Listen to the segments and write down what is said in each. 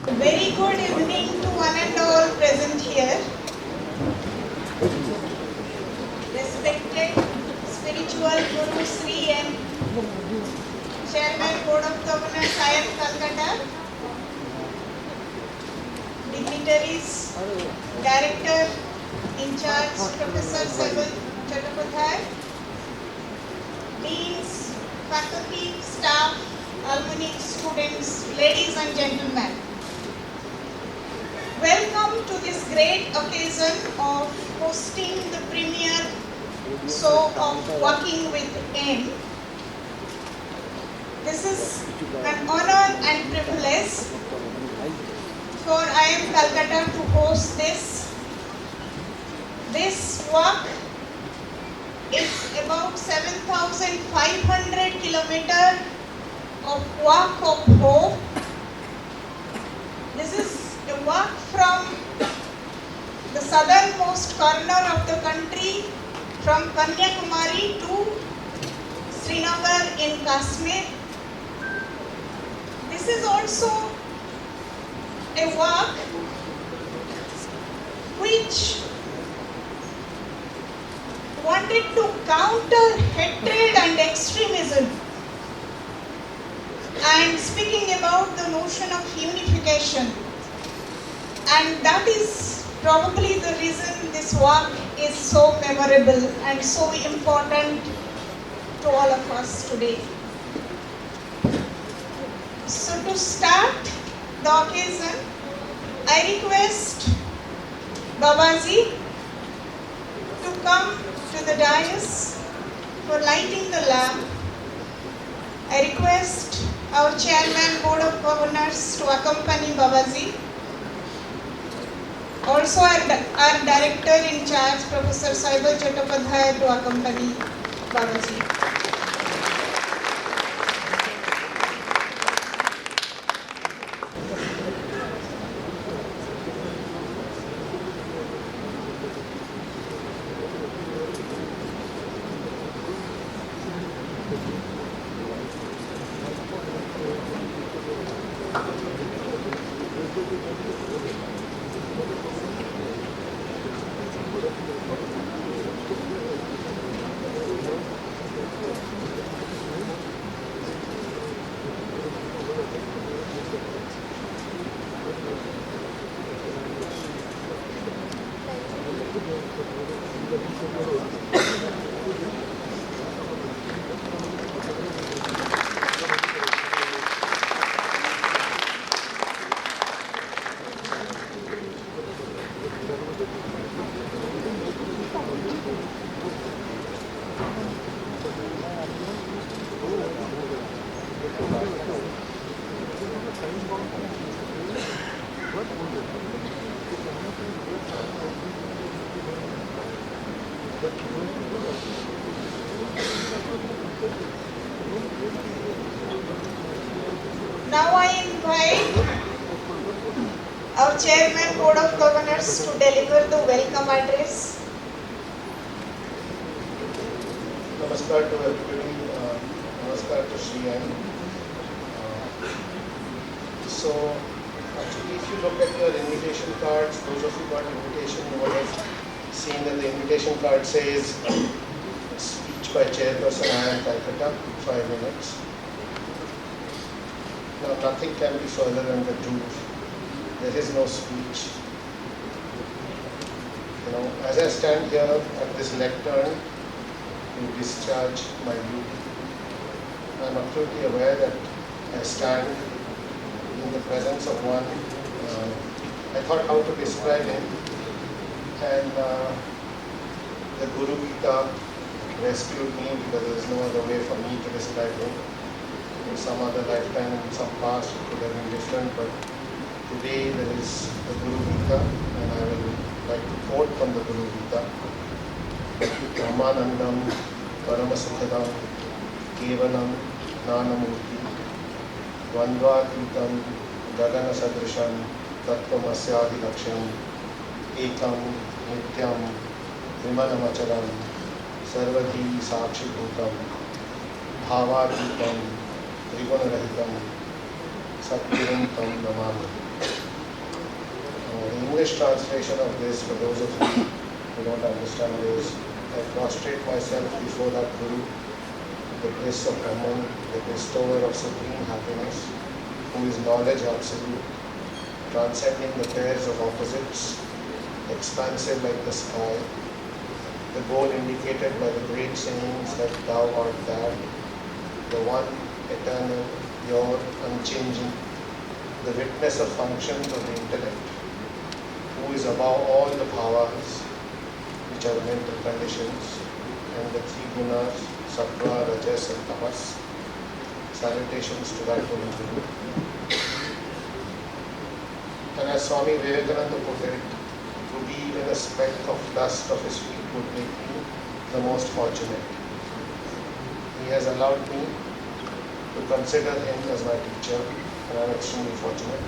Very good evening to one and all present here. Respected spiritual Guru Sri and Chairman Board of Governors IIM Calcutta, dignitaries, Director in charge Professor Symbolic, Deans, faculty, staff, alumni, students, ladies and gentlemen. Welcome to this great occasion of hosting the Première show of Walking with Aim. This is an honor and privilege for IIM Calcutta to host this. This walk is about 7,500 kilometers of walk of hope. This is a walk from the southernmost corner of the country, from Kanyakumari to Srinagar in Kashmir. This is also a walk which wanted to counter hatred and extremism, and speaking about the notion of unification. And that is probably the reason this walk is so memorable and so important to all of us today. So to start the occasion, I request Babaji to come to the dais for lighting the lamp. I request our Chairman Board of Governors to accompany Babaji. Also our Director in charge, Professor Symbolic, to accompany Babaji. Now I invite our Chairman Board of Governors to deliver the welcome address. Namaskar to everybody. Namaskar to Sri N. So, actually, if you look at your invitation cards, those of you got invitation, you would have seen that the invitation card says speech by Chairperson IIM Calcutta, 5 minutes. Now, nothing can be further than the truth. There is no speech. As I stand here at this lectern to discharge my duty, I am absolutely aware that I stand in the presence of one. I thought how to describe him, and the Guru Gita rescued me because there is no other way for me to describe him. In some other lifetime, in some past, it could have been different, but today there is the Guru Gita, and I will like to quote from the Guru Gita. Brahmanandam Paramasukhadam Kevalam Jnanamurti Dvandvatītam Gagana Sadrisham Tattvamasyaadi Laksham Ekam Nityam Vimanamacharam Sarvati Sakshi Bhutam Bhavatītam Triguna Rahitam Satyavantam Namami. English translation of this, for those of you who don't understand, is I prostrate myself before that Guru, the bliss of Brahman, the bestower of supreme happiness, who is knowledge absolute, transcending the pairs of opposites, expansive like the sky, the goal indicated by the great sayings that thou art that, the one eternal, pure, unchanging, the witness of functions of the intellect, who is above all the powers, which are mental conditions, and the three gunas, sattva, rajas and tamas. Salutations to that holy Guru. And as Swami Vivekananda put it, to be in a speck of dust of his feet would make me the most fortunate. He has allowed me to consider him as my teacher, and I am extremely fortunate.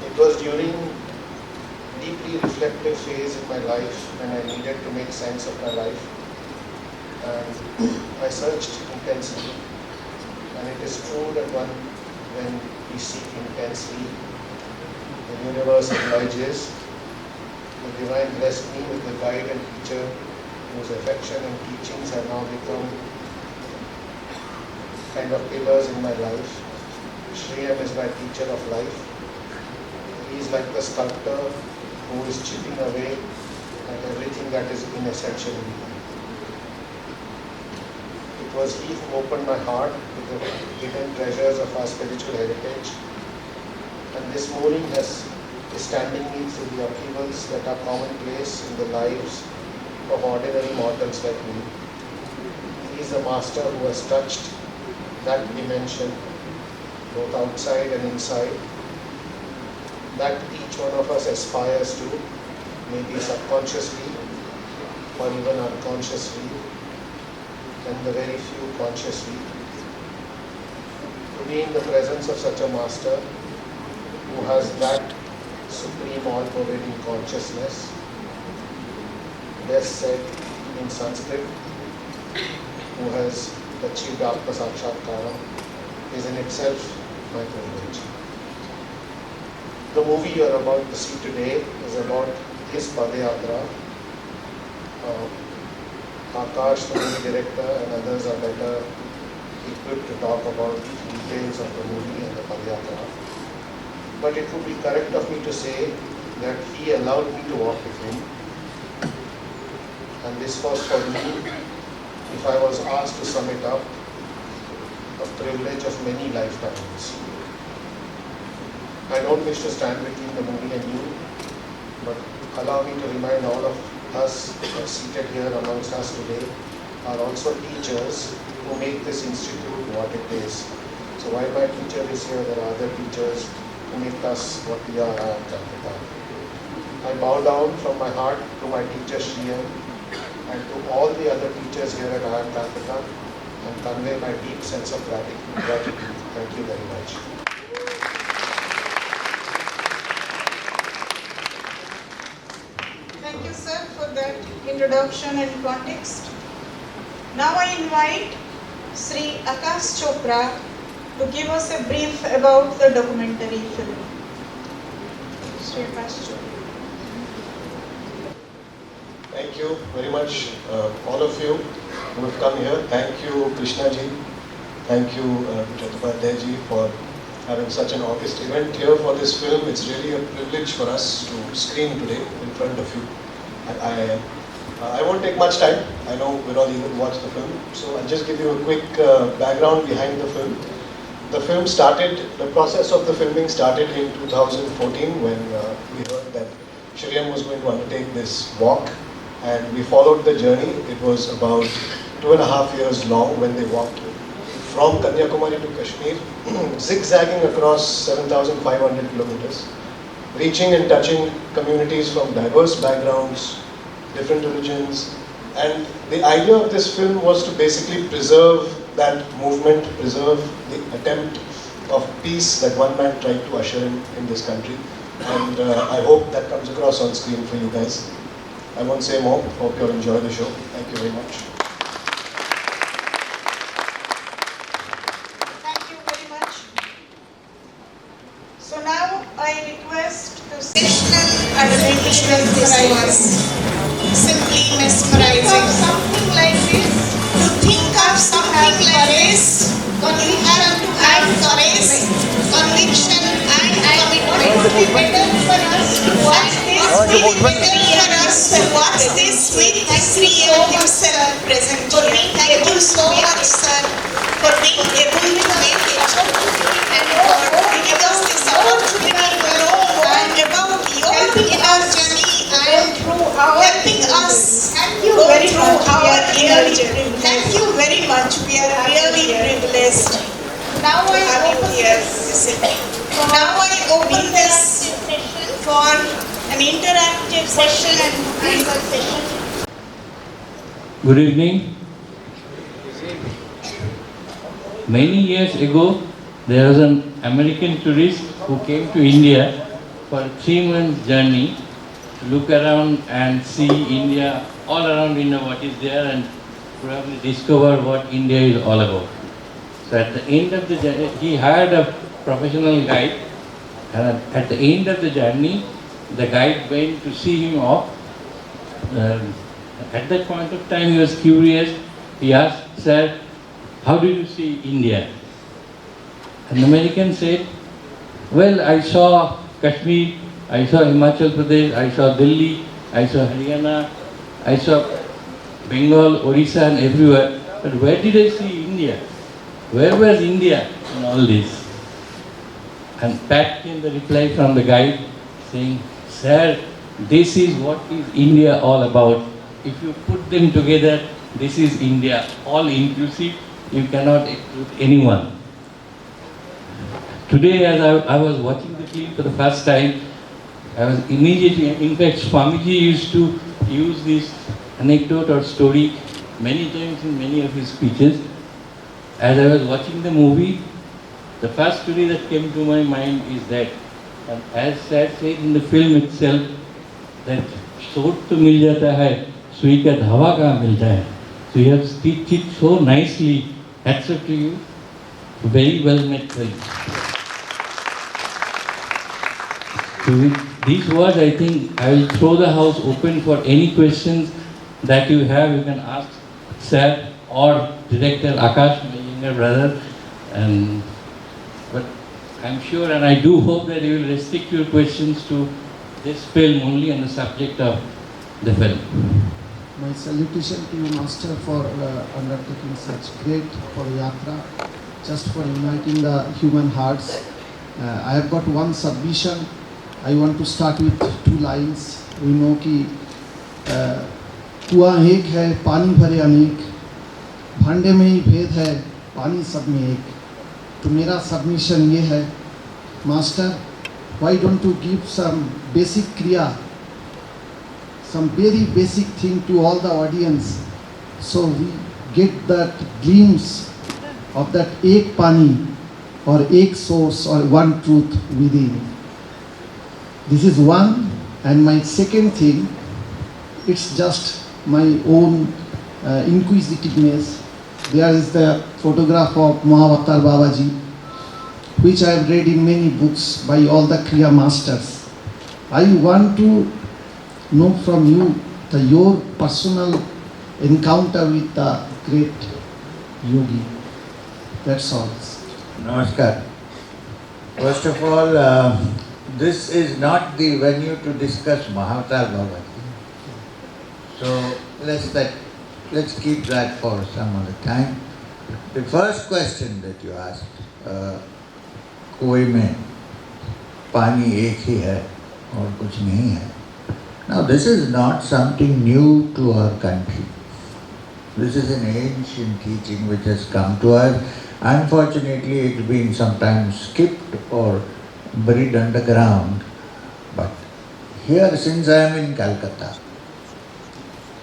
It was during deeply reflective phase in my life when I needed to make sense of my life, and I searched intensely, and it is true that when we seek intensely, the universe obliges. The divine blessed me with the guide and teacher whose affection and teachings have now become kind of pillars in my life. Sriyam is my teacher of life. He is like the sculptor who is chipping away at everything that is inessential in me. It was he who opened my heart to the hidden treasures of our spiritual heritage, and this morning is standing me through the upheavals that are commonplace in the lives of ordinary mortals like me. He is the master who has touched that dimension, both outside and inside, that each one of us aspires to, maybe subconsciously or even unconsciously, and the very few consciously. To be in the presence of such a master who has that supreme all-pervading consciousness, best said in Sanskrit, who has achieved Atma Sakshatkara, is in itself my privilege. The movie you are about to see today is about his Padayatra. Akash, the movie director, and others are better equipped to talk about the details of the movie and the Padayatra. But it would be correct of me to say that he allowed me to walk with him. And this was for me, if I was asked to sum it up, a privilege of many lifetimes. I don't wish to stand between the movie and you, but allow me to remind all of us who are seated here amongst us today are also teachers who make this institute what it is. So while my teacher is here, there are other teachers who make us what we are at Calcutta. I bow down from my heart to my teacher Sriyam and to all the other teachers here at IIM Calcutta and convey my deep sense of gratitude. Thank you very much. Thank you, sir, for that introduction and context. Now I invite Sri Akash Chopra to give us a brief about the documentary film. Sri Akash Chopra. Thank you very much, all of you who have come here. Thank you, Krishna ji. Thank you, Jyotipadhyay ji, for having such an august event here for this film. It's really a privilege for us to screen today in front of you. I won't take much time. I know we're all eager to watch the film. So I'll just give you a quick background behind the film. The film started, the process of the filming started in 2014 when we heard that Sriyam was going to undertake this walk, and we followed the journey. It was about 2.5 years long when they walked from Kanyakumari to Kashmir, zigzagging across 7,500 kilometers, reaching and touching communities from diverse backgrounds, different religions. And the idea of this film was to basically preserve that movement, preserve the attempt of peace that one man tried to usher in this country. And I hope that comes across on screen for you guys. I won't say more. Hope you'll enjoy the show. Thank you very much. Thank you very much. So now I request the sensational adventure this was simply mesmerizing. Something like this. To think of something like this, you have to have courage, conviction, and commitment. It would be better for us to watch this. It would be better for us to watch this with Sri himself present here. Thank you so much, sir, for being able to make it and for giving us this opportunity to know more about your inner journey and helping us go through our inner journey. Thank you very much. We are really privileged. Now I open this. Now I open this for an interactive session and answer session. Good evening. Many years ago, there was an American tourist who came to India for a 3-month journey to look around and see India, all around India, what is there, and probably discover what India is all about. So at the end of the journey, he hired a professional guide, and at the end of the journey, the guide went to see him off. At that point of time, he was curious. He asked, "Sir, how do you see India?" And the American said, "Well, I saw Kashmir, I saw Himachal Pradesh, I saw Delhi, I saw Haryana, I saw Bengal, Orissa and everywhere. But where did I see India? Where was India in all this?" And back came the reply from the guide saying, "Sir, this is what is India all about. If you put them together, this is India, all inclusive. You cannot exclude anyone." Today, as I was watching the film for the first time, I was immediately, in fact, Swamiji used to use this anecdote or story many times in many of his speeches. As I was watching the movie, the first story that came to my mind is that, and as Sir said in the film itself, that sword to mil jata hai, sui ka dhawa kahan milta hai. So you have stitched it so nicely. Hats off to you. Very well met film. So with these words, I think I will throw the house open for any questions that you have. You can ask Sir or Director Akash, my younger brother. But I'm sure and I do hope that you will restrict your questions to this film only on the subject of the film. My salutation to you, Master, for undertaking such great for Yatra, just for uniting the human hearts. I have got one submission. I want to start with 2 lines. We know कि कुआं एक है, पानी भरे अनेक, भांडे में ही भेद है, पानी सब में एक. तो मेरा submission ये है, Master, why don't you give some basic kriya, some very basic thing to all the audience, so we get that glimpse of that ek pani or ek source or one truth within. This is one. And my second thing, it's just my own inquisitiveness. There is the photograph of Mahavatar Babaji, which I have read in many books by all the Kriya masters. I want to know from you your personal encounter with the great yogi. That's all. Namaskar. First of all, this is not the venue to discuss Mahavatar Babaji. So let's keep that for some other time. The first question that you asked, कुएं में पानी एक ही है और कुछ नहीं है. Now this is not something new to our country. This is an ancient teaching which has come to us. Unfortunately, it's been sometimes skipped or buried underground. But here, since I am in Calcutta,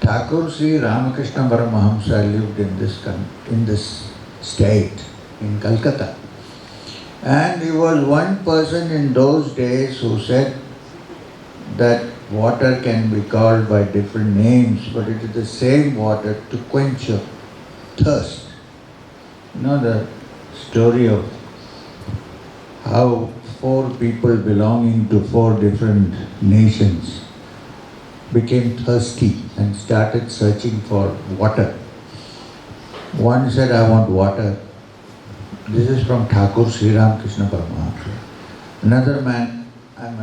Thakur Sri Ramakrishna Paramahamsa lived in this state, in Calcutta. And he was one person in those days who said that water can be called by different names, but it is the same water to quench your thirst. You know the story of how four people belonging to four different nations became thirsty and started searching for water. One said, I want water. This is from Thakur Sri Ramakrishna Paramahansa. Another man, I'm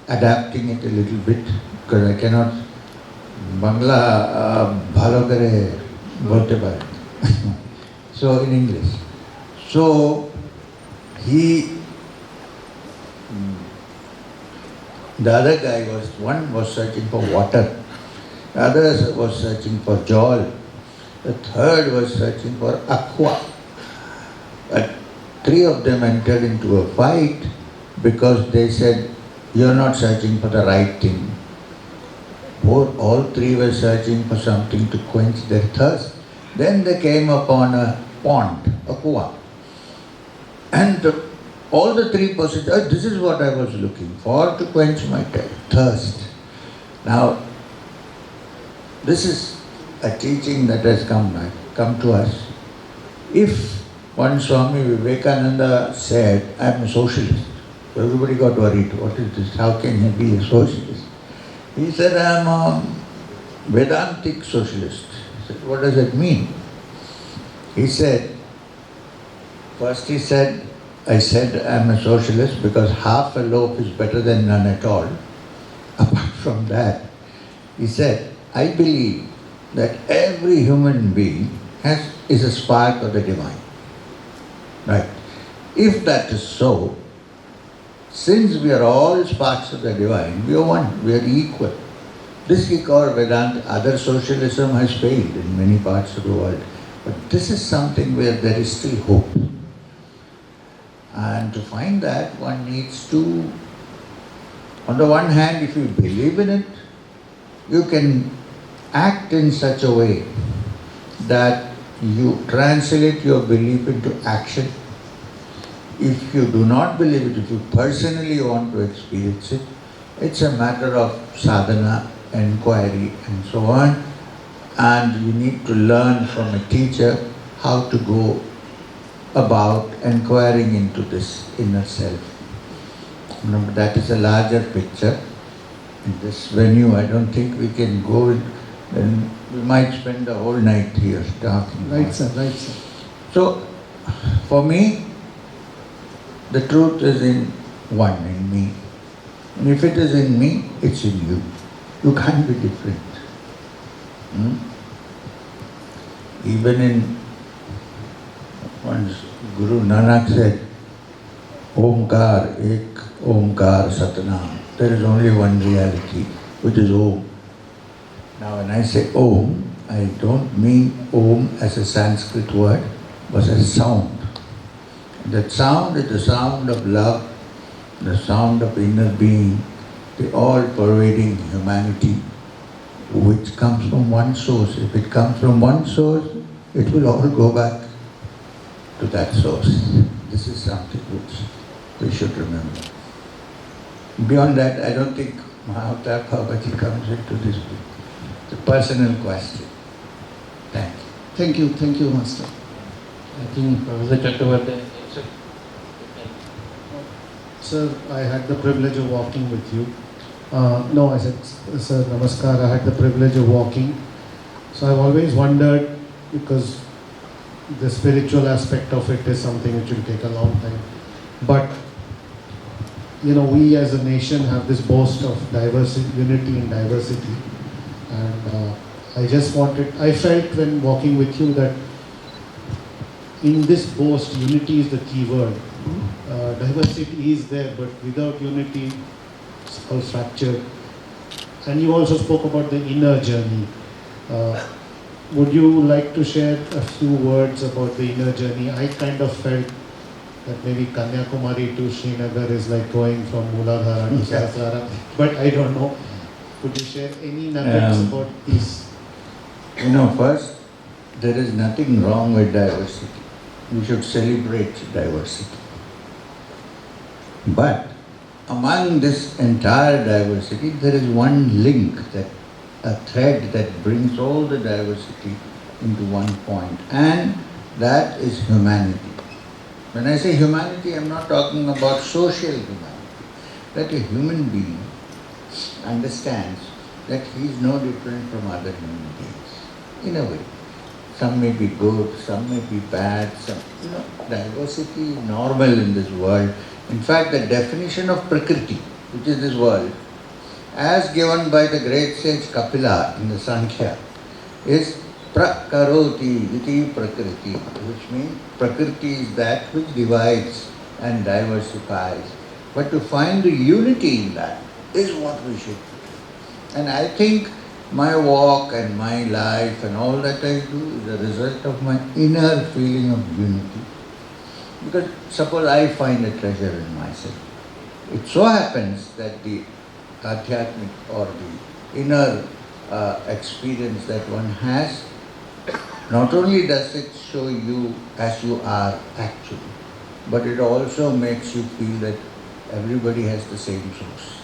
adapting it a little bit because I cannot Bangla bhalo kare bolte pare. So in English. So the other guy one was searching for water, the other was searching for jol, the third was searching for aqua. But three of them entered into a fight because they said, you're not searching for the right thing. All three were searching for something to quench their thirst. Then they came upon a pond, a kuwa. And all the three persons, this is what I was looking for to quench my thirst. Now, this is a teaching that has come to us. If one Swami Vivekananda said, I'm a socialist, everybody got worried. What is this? How can he be a socialist? He said, I'm a Vedantic socialist. I said, what does that mean? He said, first I said I'm a socialist because half a loaf is better than none at all. Apart from that, he said, I believe that every human being is a spark of the divine. Right? If that is so, since we are all sparks of the divine, we are one, we are equal. This we call Vedanta. Other socialism has failed in many parts of the world. But this is something where there is still hope. And to find that, one needs to, on the one hand, if you believe in it, you can act in such a way that you translate your belief into action. If you do not believe it, if you personally want to experience it, it's a matter of sadhana, inquiry, and so on. And you need to learn from a teacher how to go about inquiring into this inner self. That is a larger picture. In this venue, I don't think we can go in, then we might spend the whole night here talking. Right, sir, right, sir. So, for me, the truth is in one, in me. And if it is in me, it's in you. You can't be different. Even in once Guru Nanak said, Omkar, Ek Omkar Satnam. There is only one reality, which is Om. Now when I say Om, I don't mean Om as a Sanskrit word, but as a sound. That sound is the sound of love, the sound of inner being, the all-pervading humanity, which comes from one source. If it comes from one source, it will all go back to that source. This is something which we should remember. Beyond that, I don't think Mahavatar Babaji comes into this. It's a personal question. Thank you. Thank you, Master. I think Professor Chakravarti. Sir, I had the privilege of walking with you. No, I said, Sir, Namaskar, I had the privilege of walking. So I've always wondered, because the spiritual aspect of it is something which will take a long time. But, we as a nation have this boast of diversity, unity in diversity. And I felt when walking with you that in this boast, unity is the key word. Diversity is there, but without unity, it's all fractured. And you also spoke about the inner journey. Would you like to share a few words about the inner journey? I kind of felt that maybe Kanyakumari to Srinagar is like going from Mooladhara to Sahasrara, but I don't know. Could you share any nuggets about this? First, there is nothing wrong with diversity. We should celebrate diversity. But among this entire diversity, there is one link, a thread that brings all the diversity into one point, and that is humanity. When I say humanity, I'm not talking about social humanity. That a human being understands that he is no different from other human beings, in a way. Some may be good, some may be bad, diversity is normal in this world. In fact, the definition of Prakriti, which is this world, as given by the great sage Kapila in the Sankhya, is Prakaroti iti Prakriti, which means Prakriti is that which divides and diversifies. But to find the unity in that is what we should do. And I think my walk and my life and all that I do is a result of my inner feeling of unity. Because suppose I find a treasure in myself. It so happens that the adhyatmic or the inner experience that one has, not only does it show you as you are actually, but it also makes you feel that everybody has the same source.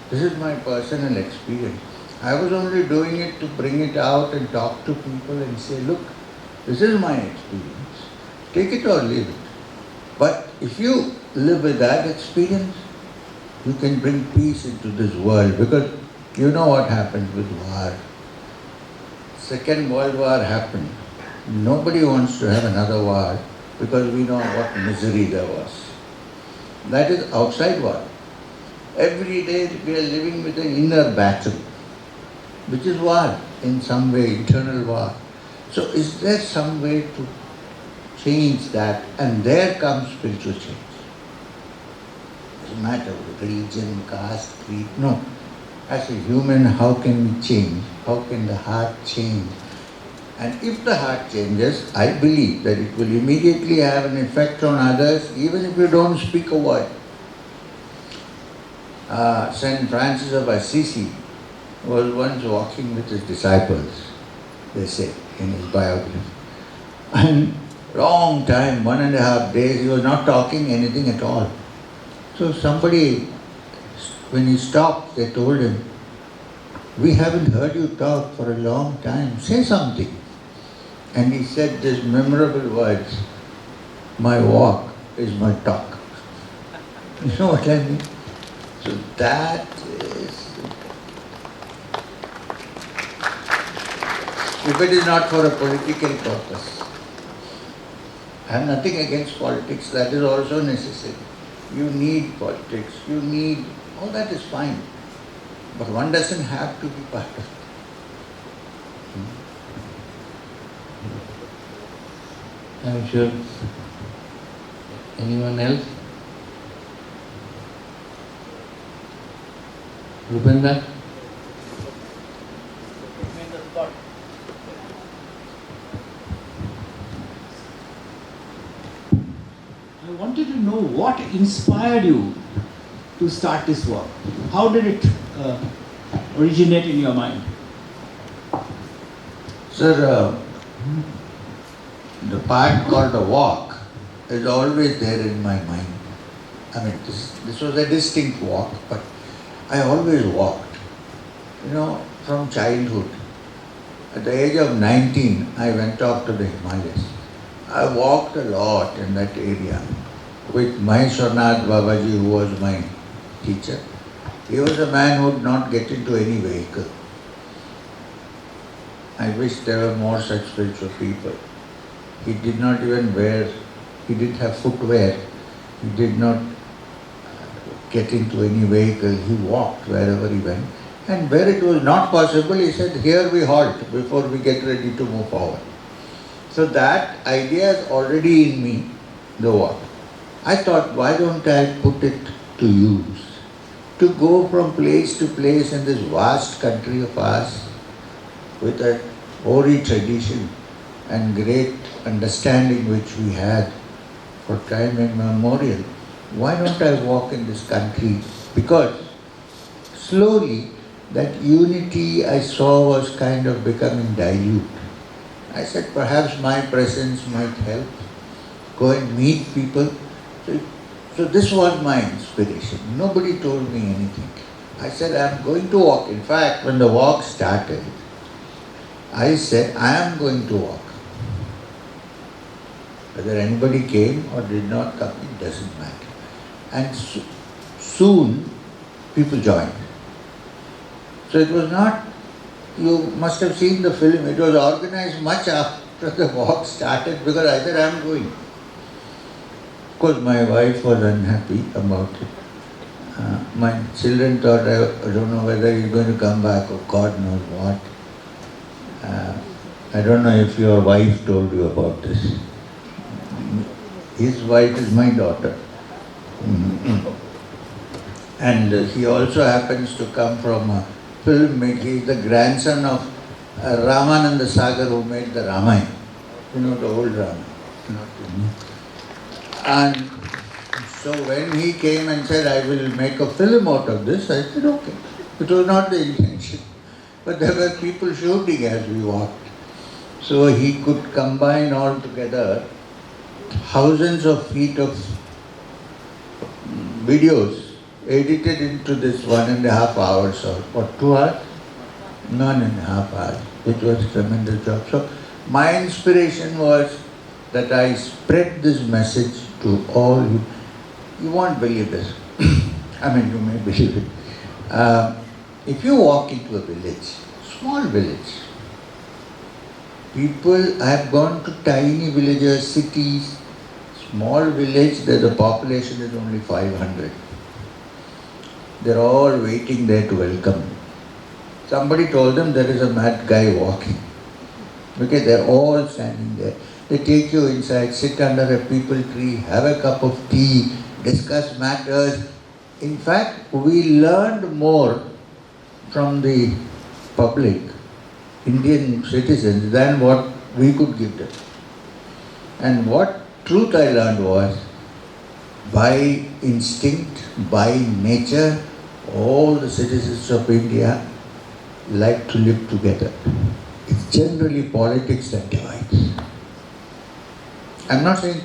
This is my personal experience. I was only doing it to bring it out and talk to people and say, look, this is my experience. Take it or leave it. But if you live with that experience, you can bring peace into this world, because you know what happened with war. Second World War happened. Nobody wants to have another war because we know what misery there was. That is outside war. Every day we are living with an inner battle, which is war in some way, internal war. So is there some way to change that? And there comes spiritual change. It doesn't matter religion, caste, creed, no. As a human, how can we change? How can the heart change? And if the heart changes, I believe that it will immediately have an effect on others, even if you don't speak a word. Saint Francis of Assisi was once walking with his disciples, they say in his biography. And long time, 1.5 days, he was not talking anything at all. So somebody, when he stopped, they told him, we haven't heard you talk for a long time, say something. And he said these memorable words, my walk is my talk. You know what I mean? So that is, if it is not for a political purpose, I have nothing against politics, that is also necessary. You need politics, you need, all that is fine. But one doesn't have to be part of it. I'm sure. Anyone else? Rupenda? I wanted to know what inspired you to start this work. How did it originate in your mind? Sir, the part called the walk is always there in my mind. I mean, this was a distinct walk, but I always walked. You know, from childhood. At the age of 19, I went off to the Himalayas. I walked a lot in that area with Maheshwarnath Babaji, who was my teacher. He was a man who would not get into any vehicle. I wish there were more such spiritual people. He did not even wear, he didn't have footwear. He did not get into any vehicle. He walked wherever he went. And where it was not possible, he said, here we halt before we get ready to move forward. So that idea is already in me, the walk. I thought, why don't I put it to use? To go from place to place in this vast country of ours with a hoary tradition and great understanding which we had for time immemorial. Why don't I walk in this country? Because slowly that unity I saw was kind of becoming dilute. I said perhaps my presence might help. Go and meet people. So this was my inspiration. Nobody told me anything. I said I'm going to walk. In fact, when the walk started, I said I am going to walk. Whether anybody came or did not come, it doesn't matter. And soon, people joined. So it was not, you must have seen the film, it was organized much after the walk started because I said, I'm going. Of course, my wife was unhappy about it. My children thought, I don't know whether he's going to come back or God knows what. I don't know if your wife told you about this. His wife is my daughter. And he also happens to come from a filmmaker. He is the grandson of Ramananda Sagar who made the Ramayana. You know, the old Ramayana. And so when he came and said, I will make a film out of this, I said, okay. It was not the intention. But there were people shooting as we walked. So he could combine all together thousands of feet of videos edited into this 1.5 hours or 2 hours? 1.5 hours, which was a tremendous job. So my inspiration was that I spread this message to all you. You won't believe this. I mean, you may believe it. If you walk into a village, small village, people, I have gone to tiny villages, cities, small village, where the population is only 500. They're all waiting there to welcome you. Somebody told them there is a mad guy walking. Okay, they're all standing there. They take you inside, sit under a peepal tree, have a cup of tea, discuss matters. In fact, we learned more from the public, Indian citizens, than what we could give them. And what truth I learned was, by instinct, by nature, all the citizens of India like to live together. It's generally politics that divides. I'm not saying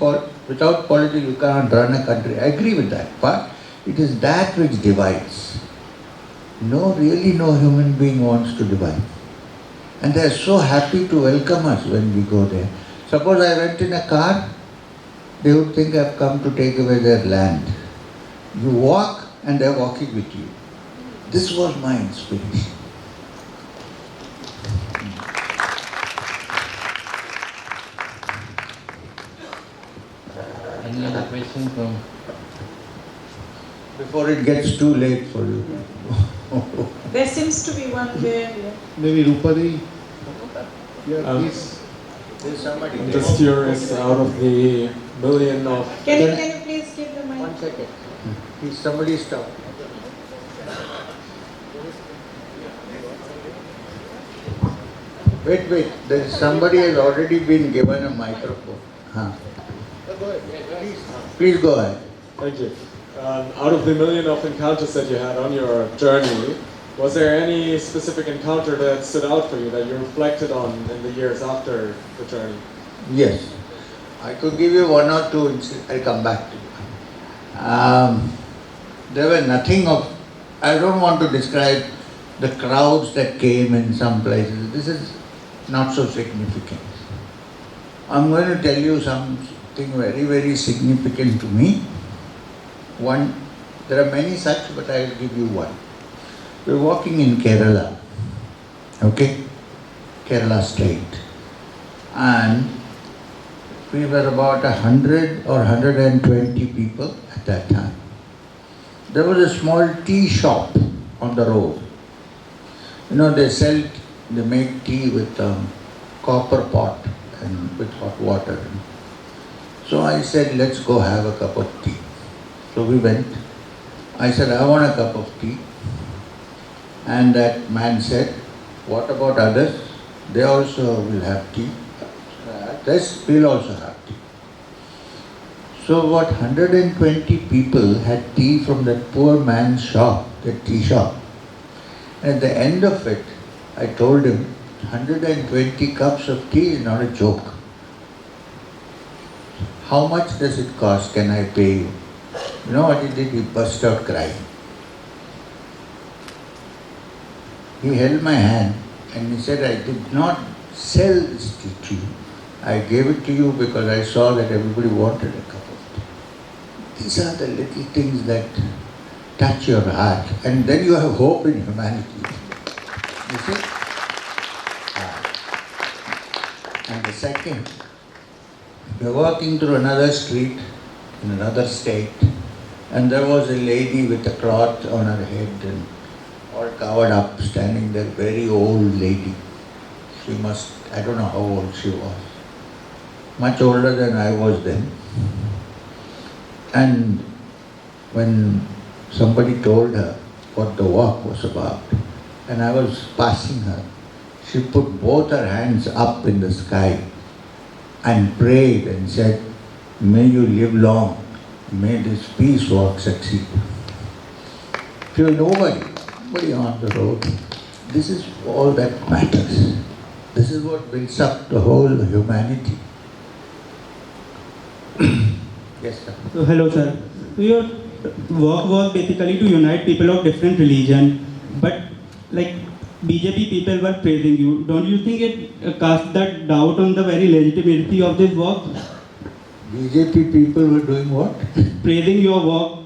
without politics you can't run a country. I agree with that. But it is that which divides. Really no human being wants to divide. And they are so happy to welcome us when we go there. Suppose I went in a car, they would think I've come to take away their land. You walk and they're walking with you. This was my inspiration. Any other question from? Before it gets too late for you. There seems to be one there. Yeah. Maybe Rupadi. Yeah, please. There's somebody I'm there. just curious, out of the million of... Can you please give the mic? 1 second. Please, somebody stop. Wait. There is somebody has already been given a microphone. Please go ahead. Thank you. Out of the million of encounters that you had on your journey, was there any specific encounter that stood out for you that you reflected on in the years after the journey? Yes. I could give you 1 or 2, I'll come back to you. There were nothing of, I don't want to describe the crowds that came in some places. This is not so significant. I'm going to tell you something very, very significant to me. One, there are many such, but I'll give you one. We're walking in Kerala, okay? Kerala state. And we were about 100 or 120 people at that time. There was a small tea shop on the road. You know, they make tea with copper pot and with hot water. So I said, let's go have a cup of tea. So we went. I said, I want a cup of tea. And that man said, what about others? They also will have tea. Yes, we'll also have tea. So what 120 people had tea from that poor man's shop, the tea shop. At the end of it, I told him, 120 cups of tea is not a joke. How much does it cost? Can I pay you? You know what he did? He burst out crying. He held my hand and he said, I did not sell this tea to you. I gave it to you because I saw that everybody wanted a cup of tea. These are the little things that touch your heart, and then you have hope in humanity. You see? And the second, we were walking through another street in another state, and there was a lady with a cloth on her head and all covered up, standing there, very old lady. She must, I don't know how old she was, much older than I was then. And when somebody told her what the walk was about, and I was passing her, she put both her hands up in the sky and prayed and said, "May you live long, may this peace walk succeed." To nobody on the road. This is all that matters. This is what builds up the whole humanity. Yes, sir. So, hello, sir. So your work was basically to unite people of different religion, but like BJP people were praising you. Don't you think it cast that doubt on the very legitimacy of this work? BJP people were doing what? Praising your work.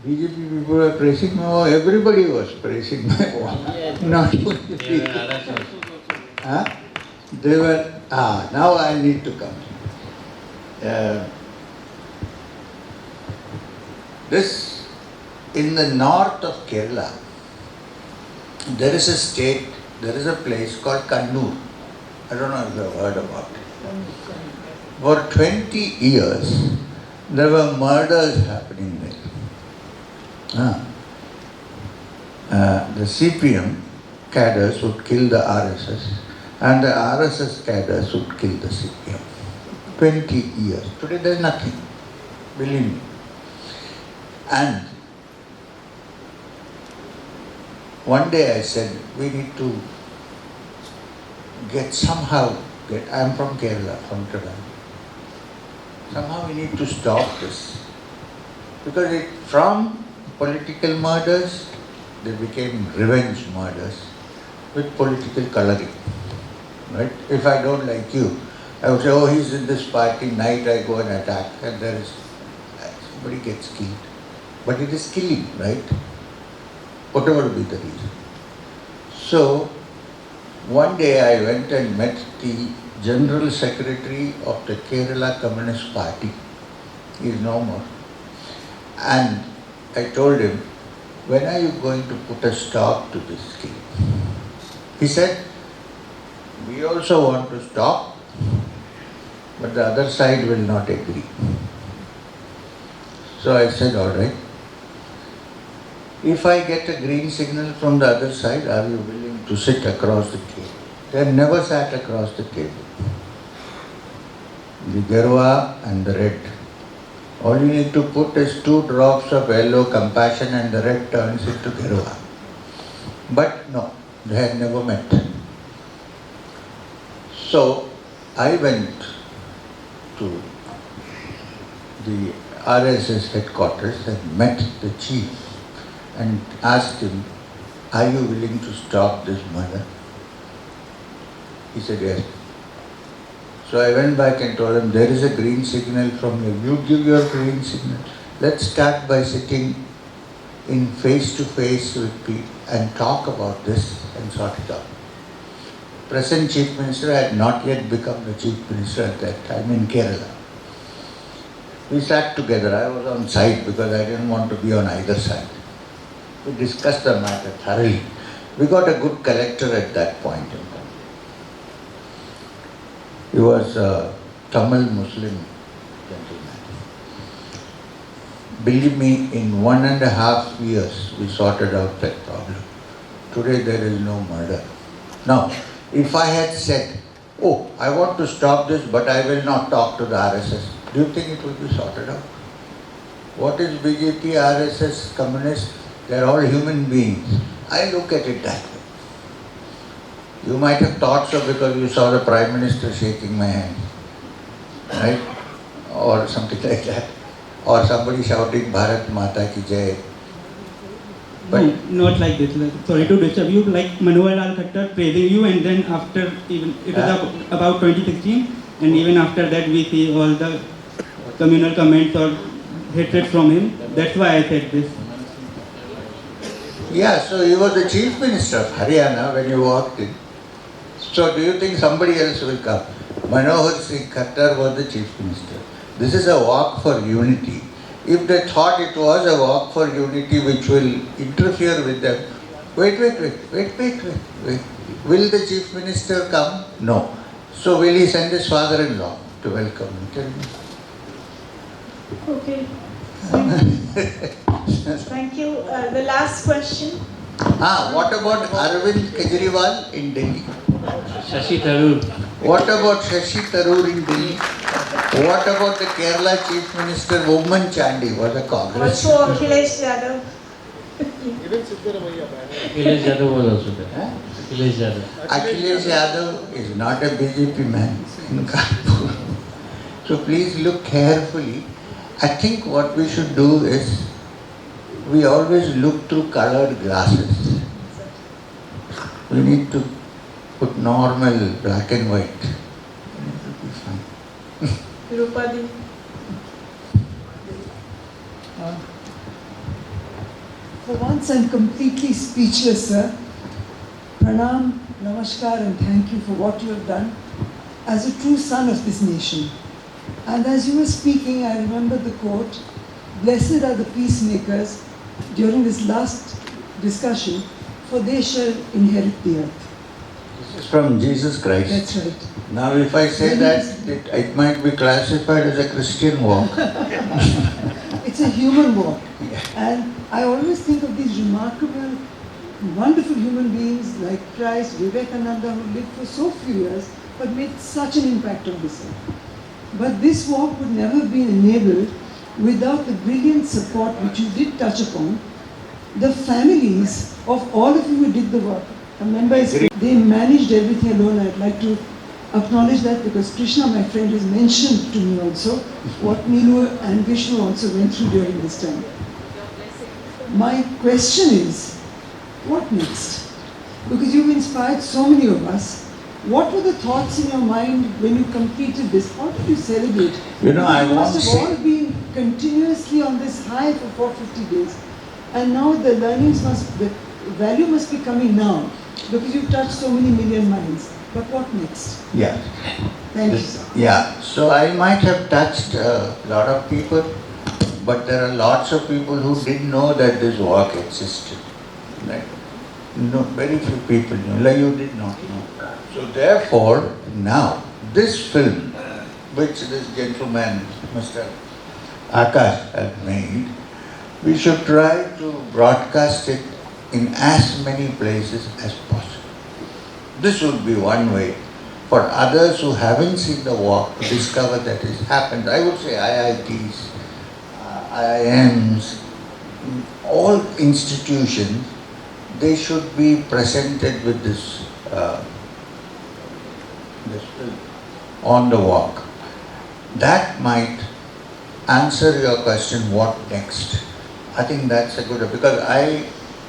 BJP people were praising my work. Everybody was praising my work. Not only people. Huh? They were, now I need to come. This, in the north of Kerala, there is a state, there is a place called Kannur. I don't know if you have heard about it. For 20 years, there were murders happening there. The CPM cadres would kill the RSS, and the RSS cadres would kill the CPM. 20 years. Today there is nothing. Believe me. And one day I said, we need to I am from Kerala, from Trivandrum. Somehow we need to stop this. Because from political murders, they became revenge murders with political coloring. Right? If I don't like you, I would say, oh, he's in this party, night I go and attack, and somebody gets killed. But it is killing, right? Whatever be the reason. So, one day I went and met the General Secretary of the Kerala Communist Party. He is no more. And I told him, when are you going to put a stop to this killing? He said, we also want to stop, but the other side will not agree. So I said, all right. If I get a green signal from the other side, are you willing to sit across the table? They have never sat across the table. The Garwa and the red. All you need to put is 2 drops of yellow compassion and the red turns into Garwa. But no, they had never met. So I went to the RSS headquarters and met the chief and asked him, are you willing to stop this murder? He said, yes. So I went back and told him, there is a green signal from you. You give your green signal. Let's start by sitting in face-to-face with people and talk about this and sort it out. Present Chief Minister had not yet become the Chief Minister at that time in Kerala. We sat together. I was on side because I didn't want to be on either side. We discussed the matter thoroughly. We got a good collector at that point in time. He was a Tamil Muslim gentleman. Believe me, in 1.5 years we sorted out that problem. Today there is no murder. Now, if I had said, oh, I want to stop this but I will not talk to the RSS, do you think it will be sorted out? What is BJP, RSS, communists? They are all human beings. I look at it that way. You might have thought so because you saw the Prime Minister shaking my hand, right? Or something like that. Or somebody shouting Bharat Mata Ki Jai. But no, not like this. Sorry to disturb you. Like Manohar Lal Khattar praising you, and then after even it was about 2016, and even after that we see all the communal comments or hatred from him. That's why I said this. Yeah, so you were the Chief Minister of Haryana when you walked in. So do you think somebody else will come? Manohar Singh Khattar was the Chief Minister. This is a walk for unity. If they thought it was a walk for unity which will interfere with them, wait. Will the Chief Minister come? No. So will he send his father-in-law to welcome him? Tell me. Okay. Thank you. The last question. What about Arvind Kejriwal in Delhi? Shashi Tharoor. What about Shashi Tharoor in Delhi? What about the Kerala Chief Minister Woman Chandi was a Congress? Also Akhilesh Yadav. Akhilesh Yadav was also there. Akhilesh Yadav. Akhilesh Yadav is not a BJP man in Kanpur. So please look carefully. I think what we should do is, we always look through colored glasses. We need to put normal black and white. It will be fine. Tirupati. For once I'm completely speechless, sir. Pranam, namaskar, and thank you for what you have done as a true son of this nation. And as you were speaking, I remember the quote, "Blessed are the peacemakers," during this last discussion, for they shall inherit the earth. This is from Jesus Christ. That's right. Now if I say that, it might be classified as a Christian walk. It's a human walk. And I always think of these remarkable, wonderful human beings like Christ, Vivekananda, who lived for so few years, but made such an impact on this earth. But this walk would never have been enabled without the brilliant support which you did touch upon. The families of all of you who did the work. A member is, they managed everything alone. I'd like to acknowledge that, because Krishna, my friend, has mentioned to me also what Nilu and Vishnu also went through during this time. My question is, what next? Because you've inspired so many of us. What were the thoughts in your mind when you completed this? How did you celebrate? You know, I You want must to have all say, been continuously on this high for 450 days. And now the learnings the value must be coming now, because you've touched so many million minds. But what next? yeah. Thank you, sir. Yeah, so I might have touched a lot of people, but there are lots of people who didn't know that this walk existed. Right? No, very few people knew, like you did not know. So therefore, now, this film, which this gentleman, Mr. Akash, has made, we should try to broadcast it in as many places as possible. This would be one way for others who haven't seen the walk to discover that it happened. I would say IITs, IIMs, all institutions, they should be presented with this film on the walk. That might answer your question, what next? I think that's a good, because I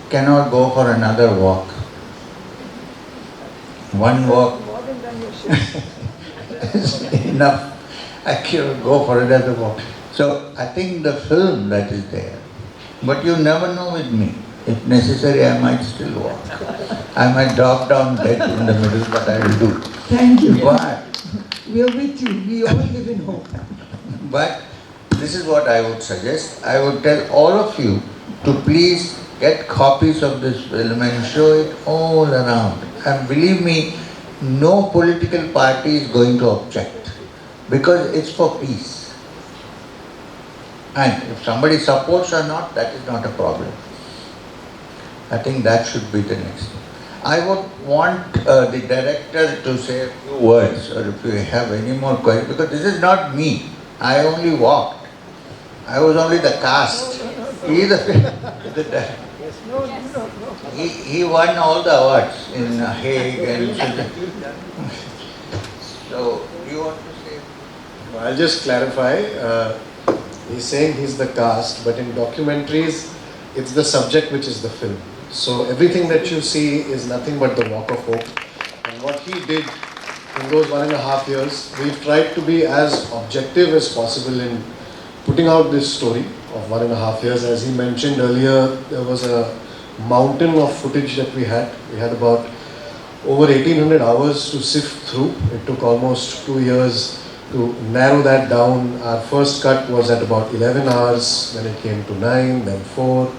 cannot go for another walk. One walk is enough. I cannot go for another walk. So I think the film that is there, but you never know with me. If necessary, I might still walk. I might drop down dead in the middle, but I will do. Thank you. But, We are with you. We all live in hope. but this is what I would suggest. I would tell all of you to please get copies of this film and show it all around. And believe me, no political party is going to object, because it's for peace. And if somebody supports or not, that is not a problem. I think that should be the next. I would want the director to say a few words, or if you have any more questions, because this is not me. I only walked. I was only the cast. He he won all the awards in Hague and so you want to say? I'll just clarify. He's saying he's the cast, but in documentaries, it's the subject which is the film. So everything that you see is nothing but the walk of hope. And what he did in those 1.5 years, we've tried to be as objective as possible in putting out this story of 1.5 years. As he mentioned earlier, there was a mountain of footage that we had. We had about over 1800 hours to sift through. It took almost 2 years to narrow that down. Our first cut was at about 11 hours, then it came to 9, then 4.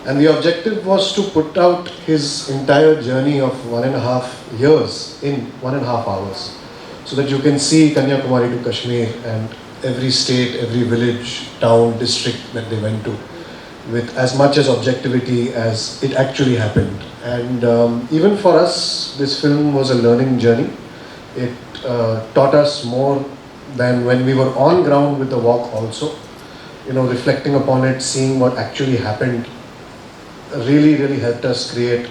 And the objective was to put out his entire journey of 1.5 years in 1.5 hours, so that you can see Kanyakumari to Kashmir and every state, every village, town, district that they went to, with as much as objectivity as it actually happened. And even for us, this film was a learning journey. It taught us more than when we were on ground with the walk also. You know, reflecting upon it, seeing what actually happened, really helped us create,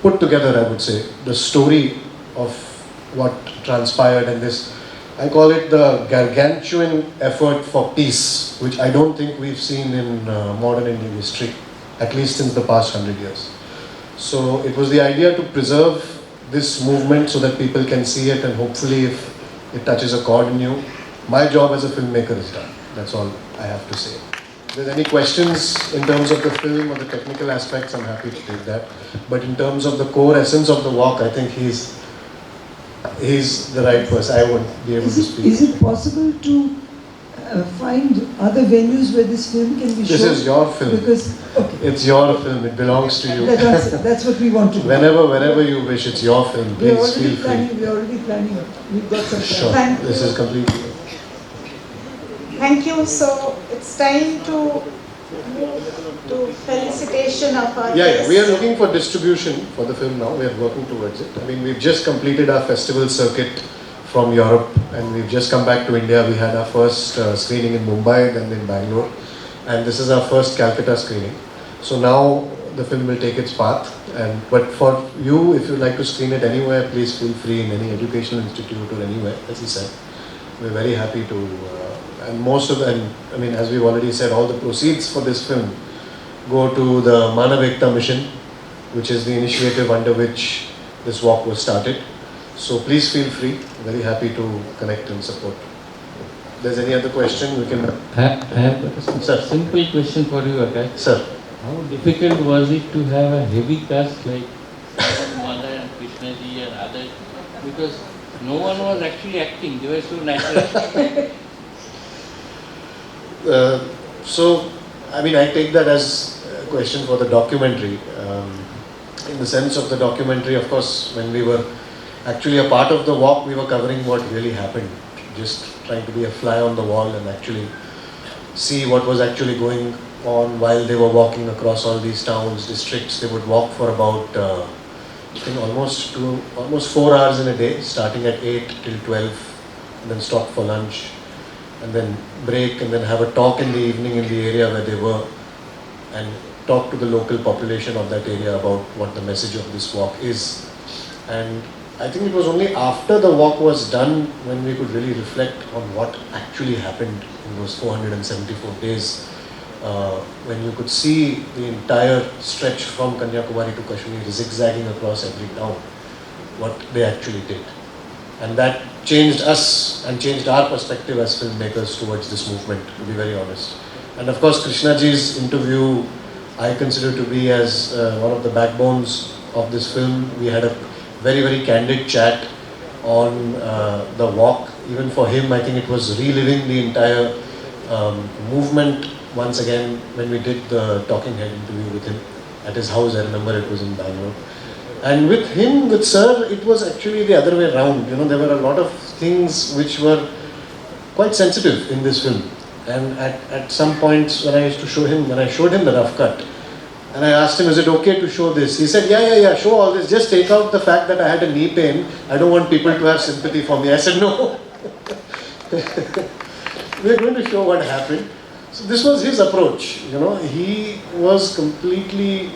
put together, I would say, the story of what transpired in this. I call it the gargantuan effort for peace, which I don't think we've seen in modern Indian history, at least since the past 100 years. So it was the idea to preserve this movement so that people can see it, and hopefully if it touches a chord in you, my job as a filmmaker is done. That's all I have to say. If there's any questions in terms of the film or the technical aspects, I'm happy to take that. But in terms of the core essence of the walk, I think he's the right person. I won't be able to speak. Is it possible to find other venues where this film can be shown? This is your film. Because, okay. It's your film. It belongs to you. That's what we want to do. Whenever you wish, it's your film. Please feel free. We're already planning. We've got some Sure. time. This is completely. Thank you. So it's time to felicitation of our guests. We are looking for distribution for the film now. We are working towards it. I mean, we've just completed our festival circuit from Europe, and we've just come back to India. We had our first screening in Mumbai, then in Bangalore, and this is our first Calcutta screening. So now the film will take its path. But for you, if you'd like to screen it anywhere, please feel free in any educational institute or anywhere, as he said. We're very happy to, and most of them, I mean, as we've already said, all the proceeds for this film go to the Manav Ekta mission, which is the initiative under which this walk was started. So please feel free. Very happy to connect and support. If there's any other question, we can. I have got a simple question for you, Akash. Sir. How difficult was it to have a heavy cast like Mother and Krishnaji and others? Because no one was actually acting, they were so natural. So, I mean, I take that as a question for the documentary. In the sense of the documentary, of course, when we were actually a part of the walk, we were covering what really happened. Just trying to be a fly on the wall and actually see what was actually going on while they were walking across all these towns, districts. They would walk for about, I think almost 4 hours in a day, starting at 8 till 12, and then stop for lunch, and then break, and then have a talk in the evening in the area where they were, and talk to the local population of that area about what the message of this walk is. And I think it was only after the walk was done when we could really reflect on what actually happened in those 474 days, when you could see the entire stretch from Kanyakumari to Kashmir zigzagging across every town, what they actually did. And that changed us and changed our perspective as filmmakers towards this movement, to be very honest. And of course, Krishnaji's interview I consider to be as one of the backbones of this film. We had a very candid chat on the walk. Even for him, I think it was reliving the entire movement once again when we did the talking head interview with him at his house. I remember it was in Bangalore. And with him, with Sir, it was actually the other way around. You know, there were a lot of things which were quite sensitive in this film. And at some points when I showed him the rough cut, and I asked him, is it okay to show this? He said, yeah, show all this. Just take out the fact that I had a knee pain. I don't want people to have sympathy for me. I said, no. We're going to show what happened. So this was his approach. You know, he was completely,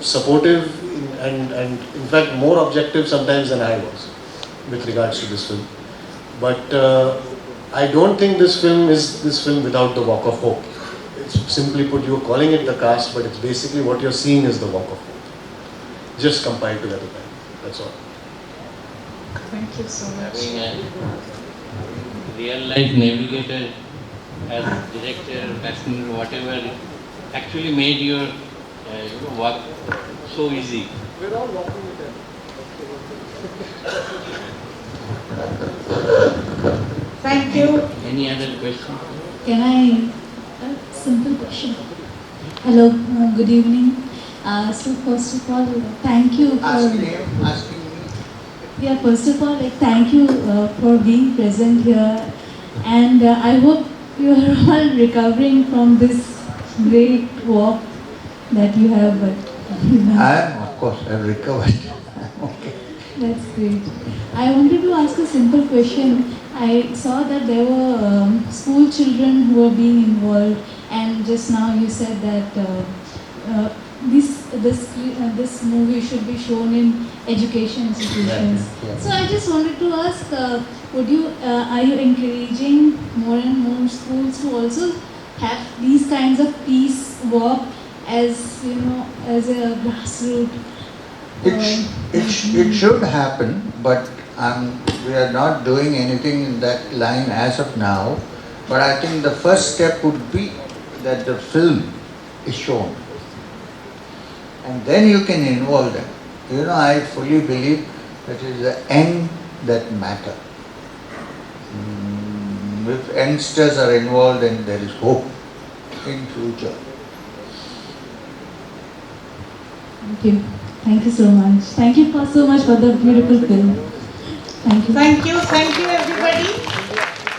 supportive and in fact more objective sometimes than I was with regards to this film. But I don't think this film is this film without the Walk of Hope. It's simply put, you're calling it the cast, but it's basically what you're seeing is the Walk of Hope. Just compiled together. That's all. Thank you so much. Having a real life navigator as director, passenger, whatever, actually made your work so easy. We're all walking with him. Thank you. Any other question? Can I, a simple question? Hello, good evening. So first of all, thank you for... Asking me. Yeah, first of all, thank you for being present here. And I hope you are all recovering from this great walk that you have. Of course, I've recovered. Okay. That's great. I wanted to ask a simple question. I saw that there were school children who were being involved, and just now you said that this movie should be shown in education institutions. Yeah. So I just wanted to ask, are you encouraging more and more schools to also have these kinds of peace walk as as a grassroots? It should happen, but we are not doing anything in that line as of now. But I think the first step would be that the film is shown. And then you can involve them. I fully believe that it is the end that matter. If youngsters are involved, then there is hope in future. Thank you. Thank you so much. Thank you so much for the beautiful film. Thank you. Thank you everybody.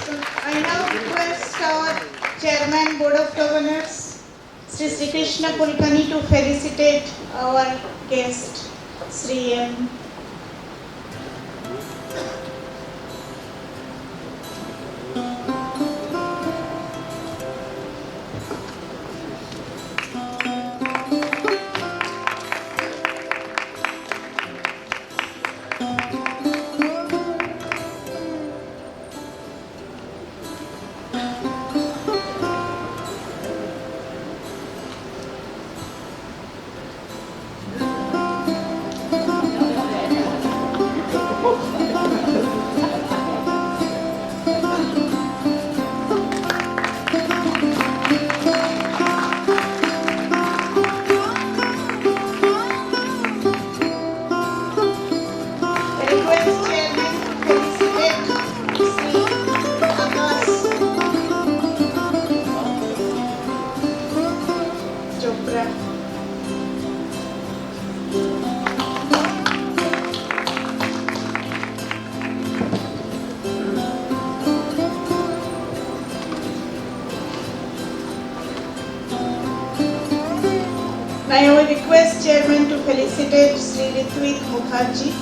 So I now request our Chairman Board of Governors, Sri Krishna Pulkani, to felicitate our guest, Sri M. I will request Chairman to felicitate Sri Ritvik Mukherjee.